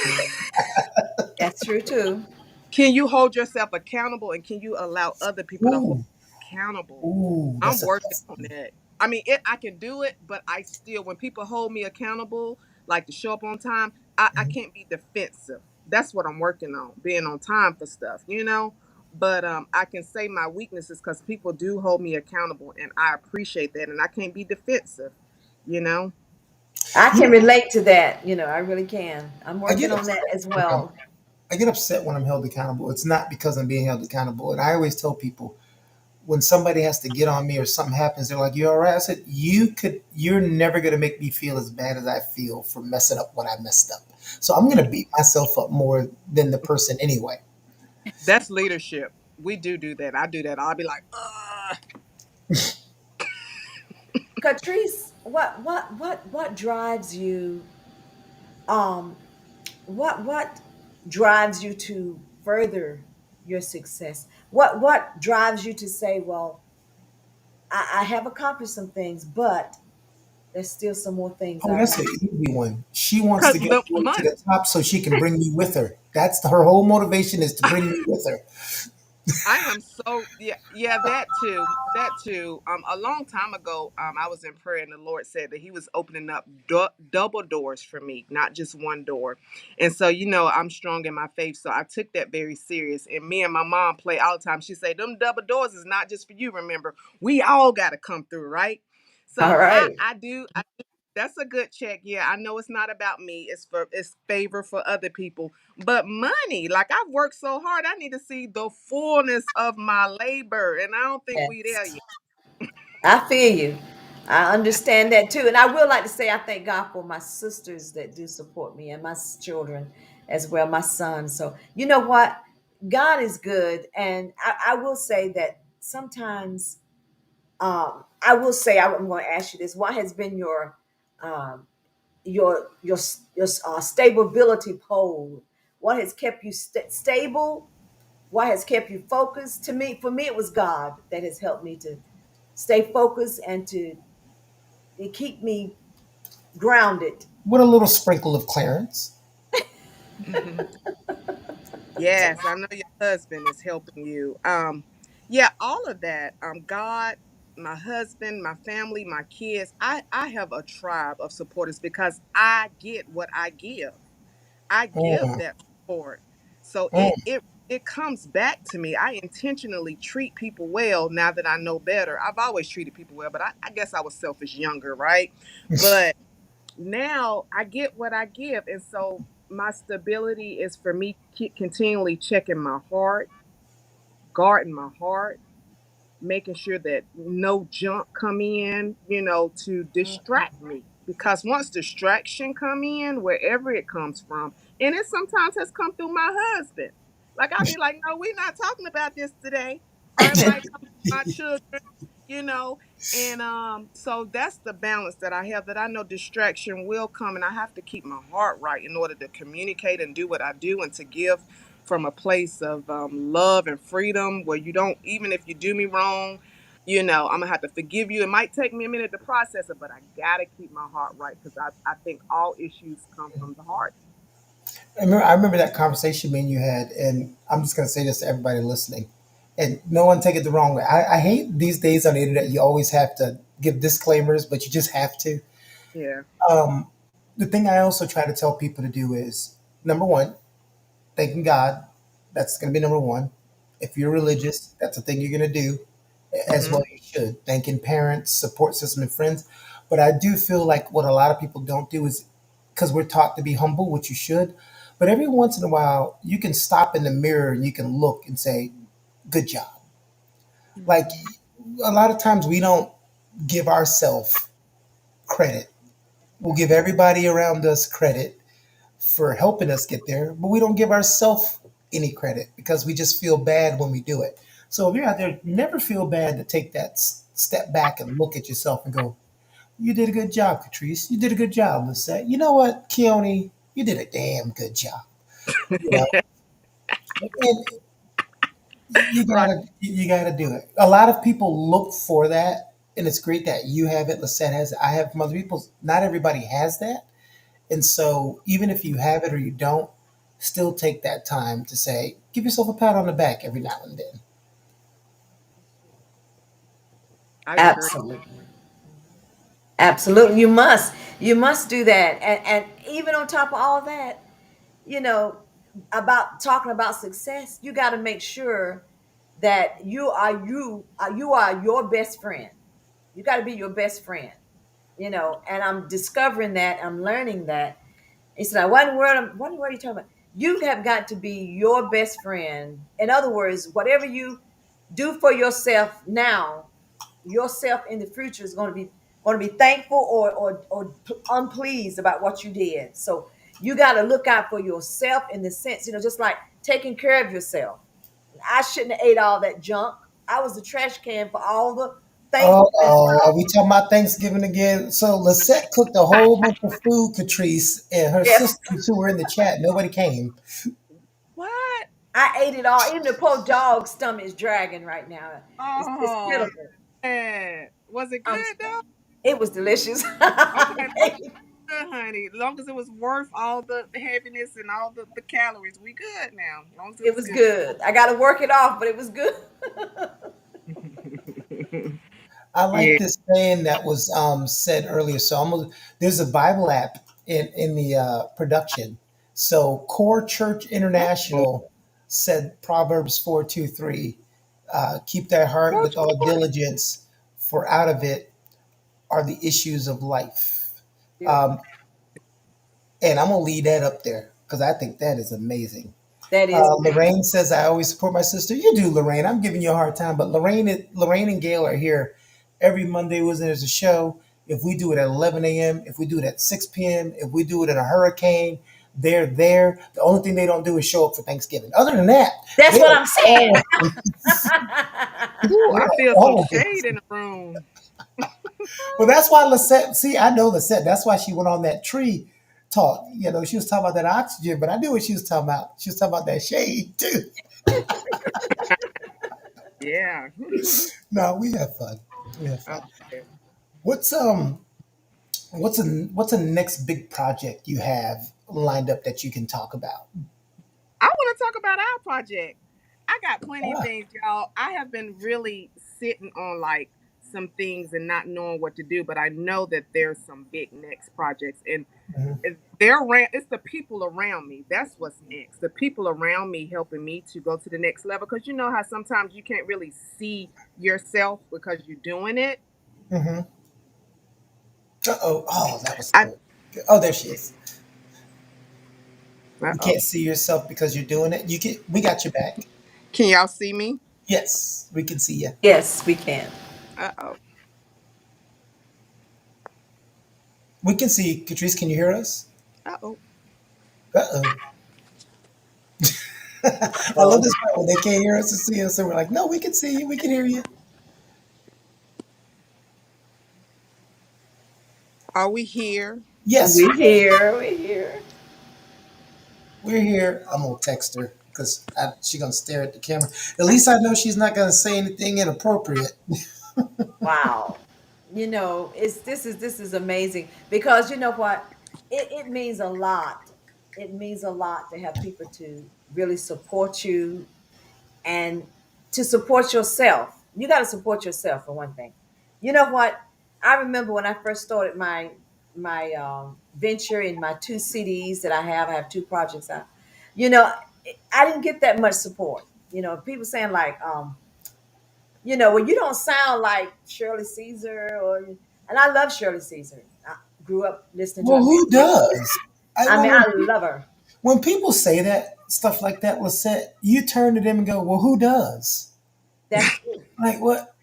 That's true too. Can you hold yourself accountable and can you allow other people to hold Ooh, you accountable? ooh, I'm that's a working tough on one. that. I mean, I can do it, but I still, when people hold me accountable, like to show up on time, I can't be defensive. That's what I'm working on, being on time for stuff, you know? But I can say my weaknesses because people do hold me accountable and I appreciate that. And I can't be defensive, you know? I You can know, relate to that. I really can. I'm I working get on that upset as when well. I get upset when I'm held accountable. It's not because I'm being held accountable. And I always tell people when somebody has to get on me or something happens, they're like, "You all right?" I said, you're never gonna make me feel as bad as I feel for messing up what I messed up. So I'm gonna beat myself up more than the person anyway. That's leadership. We do that. I do that. I'll be like, ugh. Catrice, what drives you? Um, what drives you to further your success? What drives you to say, well, I have accomplished some things, but there's still some more things Oh, I that's want an to. easy one. She wants Because to get the all the way to money. the top so she can bring me with her. Her whole motivation is to bring me with her. I am so yeah, that too. A long time ago, I was in prayer and the Lord said that He was opening up double doors for me, not just one door. And so I'm strong in my faith, so I took that very serious. And me and my mom play all the time. She say, "Them double doors is not just for you. Remember, we all got to come through, right?" All So right. I do. That's a good check. Yeah, I know it's not about me. It's favor for other people. But money, like I've worked so hard, I need to see the fullness of my labor, and I don't think we there Yes. yet. I feel you. I understand that too. And I will like to say I thank God for my sisters that do support me and my children as well, my son. So, you know what? God is good. And I will say that sometimes, I will say, I'm going to ask you this. What has been um, your stability pole? What has kept you stable? What has kept you focused? For me, it was God that has helped me to stay focused and to keep me grounded. With a little sprinkle of Clarence. Mhm. Yes, I know your husband is helping you. Yeah, all of that. God, my husband, my family, my kids. I have a tribe of supporters because I get what I give. I give Mm, that support. So it mm. it it comes back to me. I intentionally treat people well now that I know better. I've always treated people well, but I guess I was selfish younger, right? But now I get what I give. And so my stability is for me continually checking my heart, guarding my heart, making sure that no junk come in, to distract me. Because once distraction come in, wherever it comes from, and it sometimes has come through my husband. Like I'll be like, no, we're not talking about this today. Or it might come from my children, you know. And so that's the balance that I have, that I know distraction will come and I have to keep my heart right in order to communicate and do what I do and to give from a place of love and freedom where you don't, even if you do me wrong, I'm gonna have to forgive you. It might take me a minute to process it, but I gotta keep my heart right because I think all issues come from the heart. I remember that conversation me and you had, and I'm just going to say this to everybody listening, and no one take it the wrong way. I hate these days on the internet. You always have to give disclaimers, but you just have to. Yeah. Um, the thing I also try to tell people to do is number one, thanking God. That's going to be number one. If you're religious, that's a thing you're going to do, as Mm-hmm. well you should. Thanking parents, support system, and friends. But I do feel like what a lot of people don't do is because we're taught to be humble, which you should. But every once in a while, you can stop in the mirror and you can look and say, "Good job." Like Mm-hmm. a lot of times we don't give ourselves credit. We'll give everybody around us credit for helping us get there, but we don't give ourselves any credit because we just feel bad when we do it. So if you're out there, never feel bad to take that step back and look at yourself and go, "You did a good job, Catrice. You did a good job, Lisette. You know what, Keone? You did a damn good job." You know, and Right. you gotta do it. A lot of people look for that, and it's great that you have it. Lisette has it. I have from other people. Not everybody has that, and so even if you have it or you don't, still take that time to say, give yourself a pat on the back every now and then. I agree. Absolutely. Absolutely. You must do that. And even on top of all that, you know, about talking about success, you got to make sure that you are your best friend. You got to be your best friend, and I'm discovering that, I'm learning that. He said, what are you talking about? You have got to be your best friend. In other words, whatever you do for yourself now, yourself in the future is going to be thankful or unpleased about what you did. So you got to look out for yourself in the sense, just like taking care of yourself. I shouldn't have ate all that junk. I was the trash can for all the thankfulness. Oh, are we talking about Thanksgiving again? So Lisette cooked a whole bunch of food, Catrice, and her Yes, sisters who were in the chat. Nobody came. What? I ate it all. Even the poor dog's stomach is dragging right now. It's Oh pitiful. man. Was it I'm good though? It was delicious. Okay, long as it's good, honey. Long as it was worth all the heaviness and all the calories, we good now. Long as it It was was good. good. I got to work it off, but it was good. I like Yeah. this saying that was said earlier. So there's a Bible app in the production. So Core Church Oh, International said Proverbs 4:2-3, keep thy heart Coach with all Boy. diligence, for out of it are the issues of life. Beautiful. Um, and I'm gonna leave that up there because I think that is amazing. That is Lorraine says, I always support my sister. You do, Lorraine. I'm giving you a hard time, but Lorraine and Gail are here every Monday when there's a show. If we do it at 11 a.m., if we do it at 6 p.m., if we do it in a hurricane, they're there. The only thing they don't do is show up for Thanksgiving. Other than that, That's they what are I'm saying. all Ooh, they I are feel some always. shade in the room. Well, that's why Lisette. See, I know Lisette. That's why she went on that tree talk. She was talking about that oxygen, but I knew what she was talking about. She was talking about that shade too. Yeah. No, we have fun. We have Oh, fun. yeah. What's what's a next big project you have lined up that you can talk about? I want to talk about our project. I got plenty of Ah, things, y'all. I have been really sitting on like some things and not knowing what to do, but I know that there's some big next projects, and mhm, they're around. It's the people around me. That's what's next. The people around me helping me to go to the next level. Because you know how sometimes you can't really see yourself because you're doing it. mhm. Uh-oh. Oh, that was I so good. Oh, there she is. uh You oh. can't see yourself because you're doing it. You can. We got your back. Can y'all see me? Yes, we can see you. Yes, we can. Uh oh. We can see you. Catrice, can you hear us? Uh oh. Uh-oh. I love Oh, this part when they can't hear us to see us, and we're like, no, we can see you. We can hear you. Are we here? Yes, we here. We here. we're here. I'm gonna text her because she's gonna stare at the camera. At least I know she's not gonna say anything inappropriate. Wow. This is amazing because you know what? It means a lot. It means a lot to have people to really support you and to support yourself. You got to support yourself for one thing. You know what? I remember when I first started my venture in my two CDs that I have. I have two projects out. You know, I didn't get that much support. People saying like, well, you don't sound like Shirley Caesar, and I love Shirley Caesar. I grew up listening to Well, her who music. does? I I well, mean, I love her. when people say that stuff like that, Lisette, you turn to them and go, "Well, who does?" That's true. Like what?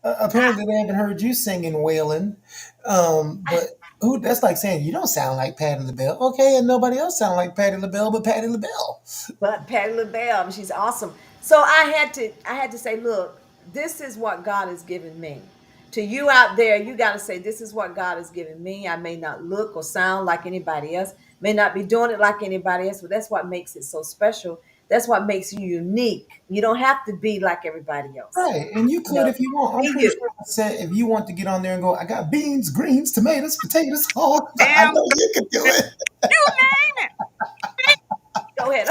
Apparently, they haven't heard you singing wailing. But who? That's like saying you don't sound like Patti LaBelle. Okay, and nobody else sound like Patti LaBelle but Patti LaBelle. But Patty LaBelle, she's awesome. So I had to say, look, this is what God has given me. To you out there, you got to say, this is what God has given me. I may not look or sound like anybody else, may not be doing it like anybody else, but that's what makes it so special. That's what makes you unique. You don't have to be like everybody else. Right, and you You could know, if you want. I'm be pretty you. sure I said if you want to get on there and go, I got beans, greens, tomatoes, potatoes. Oh, I Damn, know you could do it. you name it. Go ahead.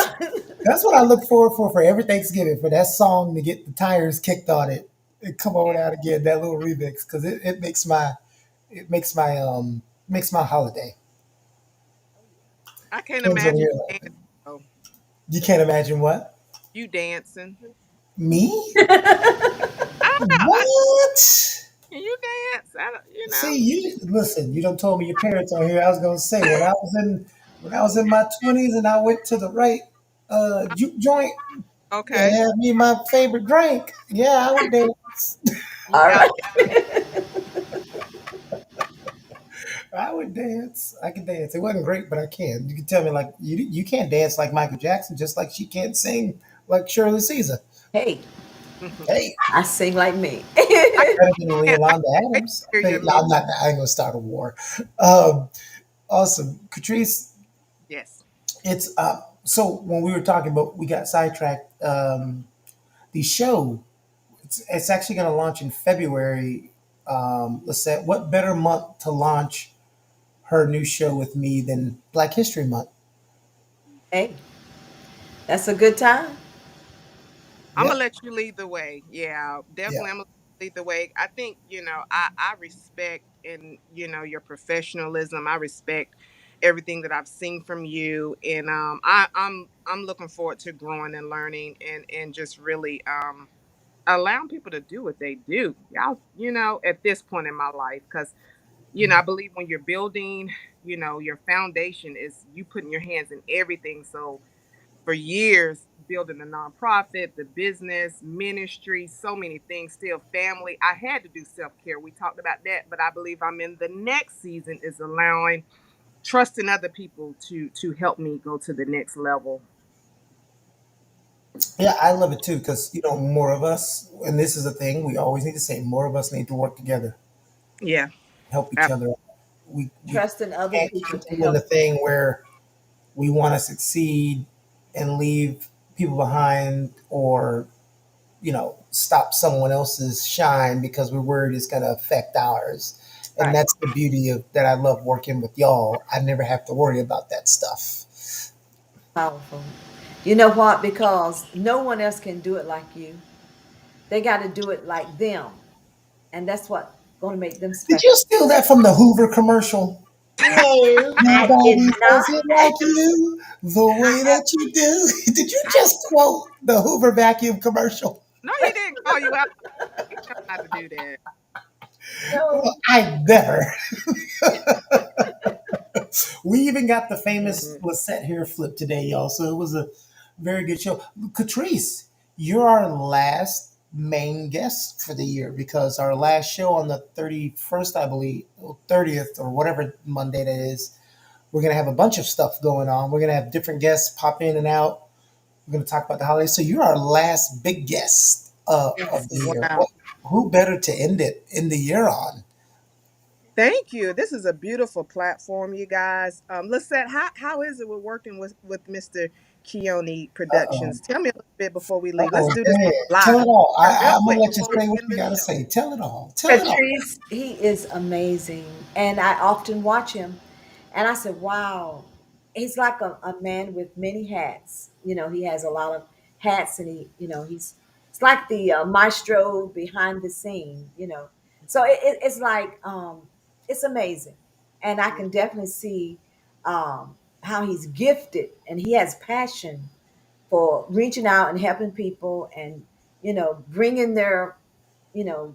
That's what I look forward for every Thanksgiving for that song to get the tires kicked on it and come on Yeah. out again that little remix because it makes my holiday. I can't Kim's over imagine here you dancing. laughing. Oh, You can't imagine what you dancing. me? I don't know. What? Can you dance? I don't, you See, know. you listen. You don't told me your parents are here. I was gonna say when I was in my 20s and I went to the right juke joint and Okay. had me my favorite drink. Yeah, I would dance. All Hell right. yeah. I would dance. I can dance. It wasn't great, but I can. You can tell me like you can't dance like Michael Jackson, just like she can't sing like Shirley Caesar. Hey, Hey, I sing like me. I better than I Yolanda can't wait to Adams. hear Hey, your no, music. I'm not. I ain't gonna start a war. Um, awesome, Catrice. Yes. It's so when we were talking about we got sidetracked. The show it's actually going to launch in February. Let's say what better month to launch her new show with me than Black History Month? Hey, that's a good time. I'm gonna Yep. let you lead the way. Yeah, Yeah. definitely. I'm gonna lead the way. I think I respect and your professionalism. I respect everything that I've seen from you, and I'm looking forward to growing and learning and just really allowing people to do what they do. Y'all, at this point in my life, because I believe when you're building, your foundation is you putting your hands in everything. So for years building a nonprofit, the business, ministry, so many things, still family. I had to do self-care. We talked about that, but I believe I'm in the next season is allowing trusting other people to help me go to the next level. Yeah, I love it too because more of us, and this is a thing we always need to say, more of us need to work together, Yeah. help each ab- other out. We Trusting other can't people keep to doing the help. thing where we want to succeed and leave people behind or stop someone else's shine because we're worried it's going to affect ours. And Right. that's the beauty of that. I love working with y'all. I never have to worry about that stuff. Powerful. You know what? Because no one else can do it like you. They got to do it like them. And that's what going to make them Did you special. steal that from the Hoover commercial? No, I did Nobody not. does it like you, the way that you do. Did you just quote the Hoover vacuum commercial? no, he didn't call you out. He don't know how to do that. No. I never. We even got the famous Mhm. Lisette hair flip today, y'all. So it was a very good show. Catrice, you're our last main guest for the year because our last show on the 31st, I believe, or 30th, or whatever Monday that is, we're going to have a bunch of stuff going on. We're going to have different guests pop in and out. We're going to talk about the holidays. So you're our last big guest of the year. Wow. Who better to end it in the year on? Thank you. This is a beautiful platform, you guys. Lisette, how is it with working with Mr. Keone Uh-oh. Productions? Tell me a little bit before we leave. Let's Uh-oh. do Go this ahead. Tell it live. all. Real I'm going quick to let you before we say what end you the got to show. say. Tell it all. Tell it all. Patrice, he is amazing. And I often watch him and I said, wow, he's like a man with many hats. He has a lot of hats and it's like the maestro behind the scene. So it's like, it's amazing. And I can definitely see how he's gifted and he has passion for reaching out and helping people and, bringing you know,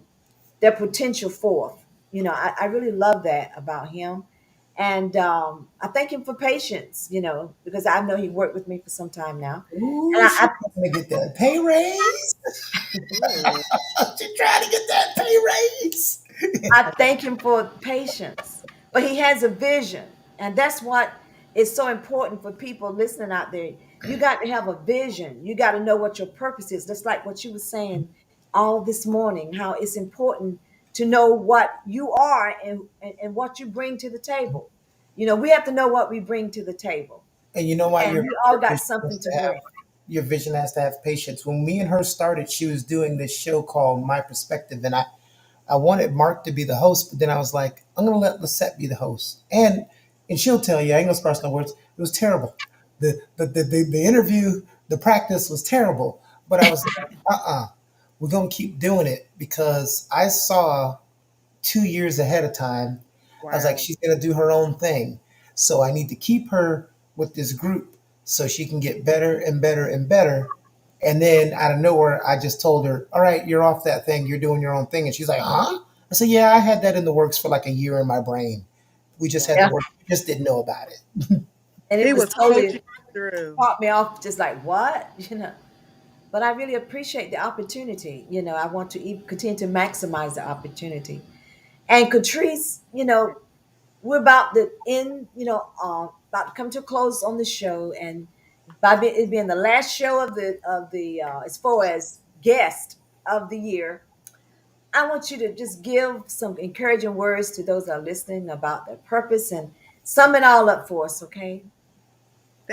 their potential forth. I really love that about him. And I thank him for patience, because I know he worked with me for some time now. And Ooh, she's trying to get that pay raise. Ooh, She's trying to get that pay raise. I thank him for patience, but he has a vision. And that's what is so important for people listening out there. You got to have a vision. You got to know what your purpose is. Just like what you were saying all this morning, how it's important to know what you are and what you bring to the table. We have to know what we bring to the table. And you know why And your we all got vision has something to to have bring. your vision has to have patience. When me and her started, she was doing this show called My Perspective, and I wanted Mark to be the host, but then I was like, I'm gonna let Lisette be the host, and she'll tell you, I ain't gonna sparse no words. It was terrible. The interview, the practice was terrible. But I was like, we're gonna keep doing it because I saw 2 years ahead of time. I was like, wow. she's going to do her own thing. So I need to keep her with this group so she can get better and better and better. And then out of nowhere, I just told her, all right, you're off that thing. You're doing your own thing. And she's like, huh? I said, yeah, I had that in the works for like a year in my brain. We just had to Yeah. work. We just didn't know about it. And it He was was coaching totally you through. caught me off just like, what? But I really appreciate the opportunity. I want to continue to maximize the opportunity. And Catrice, we're about to end, about to come to a close on the show, and by it being the last show of the as far as guest of the year, I want you to just give some encouraging words to those that are listening about their purpose and sum it all up for us. Okay,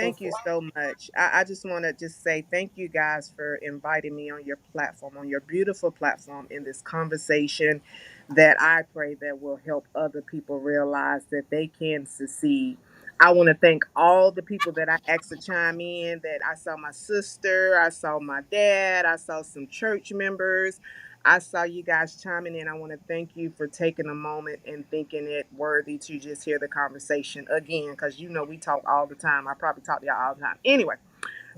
go Thank you for so much. I just want to just say thank you guys for inviting me on your platform, on your beautiful platform in this conversation that I pray that will help other people realize that they can succeed. I want to thank all the people that I asked to chime in, that I saw my sister, I saw my dad, I saw some church members. I saw you guys chiming in. I want to thank you for taking a moment and thinking it worthy to just hear the conversation again, because we talk all the time. I probably talk to y'all all the time. Anyway,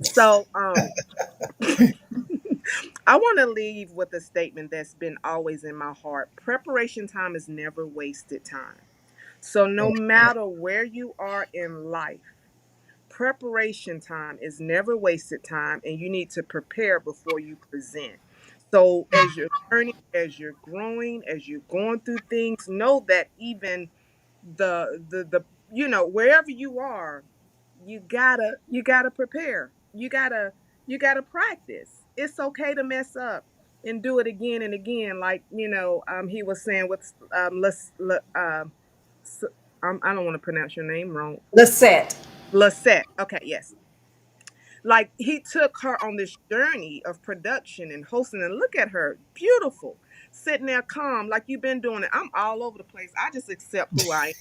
so I want to leave with a statement that's been always in my heart. Preparation time is never wasted time. So no it. matter where you are in life, preparation time is never wasted time, and you need to prepare before you present. So as you're learning, as you're growing, as you're going through things, know that even the wherever you are, you gotta prepare. You gotta practice. It's okay to mess up and do it again and again, like he was saying with S- I don't want to pronounce your name wrong. Lisette. Lisette. Okay, yes. Like he took her on this journey of production and hosting, and look at her, beautiful, sitting there calm, like you've been doing it. I'm all over the place. I just accept who I am.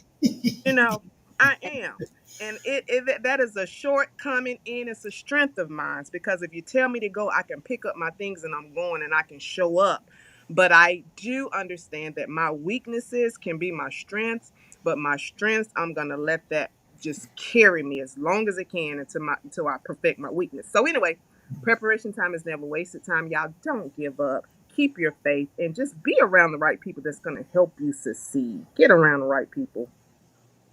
You know, I am. And that is a shortcoming and it's a strength of mine, because if you tell me to go, I can pick up my things and I'm going and I can show up. But I do understand that my weaknesses can be my strengths, but my strengths, I'm gonna let that just carry me as long as it can until I perfect my weakness. So anyway, preparation time is never wasted time. Y'all don't give up. Keep your faith and just be around the right people that's gonna help you succeed. Get around the right people.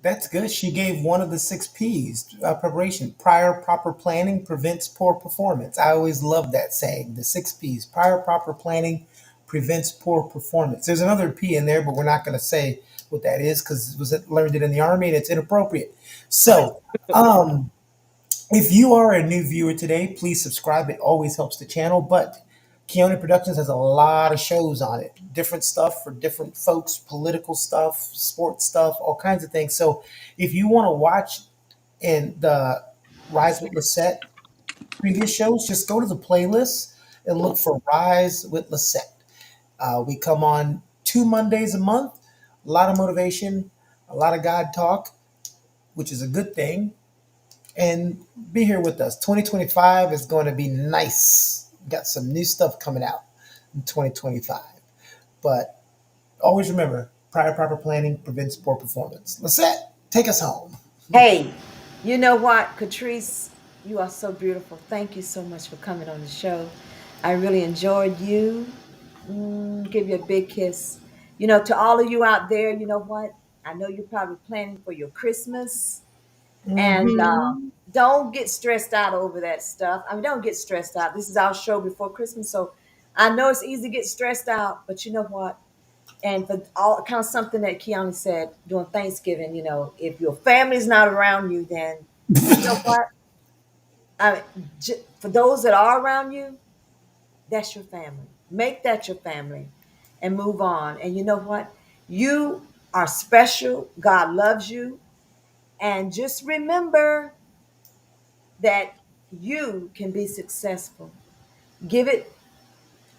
That's good. She gave one of the 6 P's, preparation. Prior proper planning prevents poor performance. I always love that saying, the 6 P's. Prior proper planning prevents poor performance. There's another P in there, but we're not going to say what that is because it was learned it in the Army and it's inappropriate. So, if you are a new viewer today, please subscribe. It always helps the channel. But Keone Productions has a lot of shows on it, different stuff for different folks, political stuff, sports stuff, all kinds of things. So if you want to watch in the Rise with Lisette previous shows, just go to the playlist and look for Rise with Lisette. We come on 2 Mondays a month, a lot of motivation, a lot of God talk, which is a good thing, and be here with us. 2025 is going to be nice. Got some new stuff coming out in 2025. But always remember, prior proper planning prevents poor performance. Lisette, take us home. Hey, you know what, Catrice, you are so beautiful. Thank you so much for coming on the show. I really enjoyed you. Give you a big kiss. To all of you out there, you know what? I know you're probably planning for your Christmas, and Mm-hmm. don't get stressed out over that stuff. I mean, don't get stressed out. This is our show before Christmas, so I know it's easy to get stressed out, but you know what? And for all kind of something that Keanu said during Thanksgiving, if your family's not around you, then you know what? For those that are around you, that's your family. Make that your family and move on. And you know what? You are special. God loves you. And just remember that you can be successful. Give it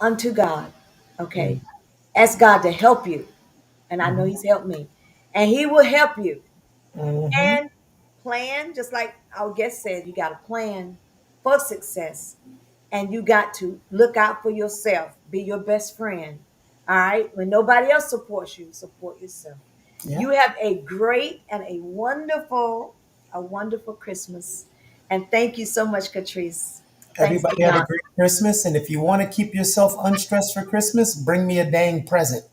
unto God. Okay. Ask God to help you. And I know He's helped me. And He will help you. Mm-hmm. And plan, just like our guest said, you got a plan for success. And you got to look out for yourself. Be your best friend. All right. When nobody else supports you, support yourself. Yeah. You have a great and a wonderful Christmas. And thank you so much, Catrice. Thanks, Everybody have a Keon. great Christmas. And if you want to keep yourself unstressed for Christmas, bring me a dang present.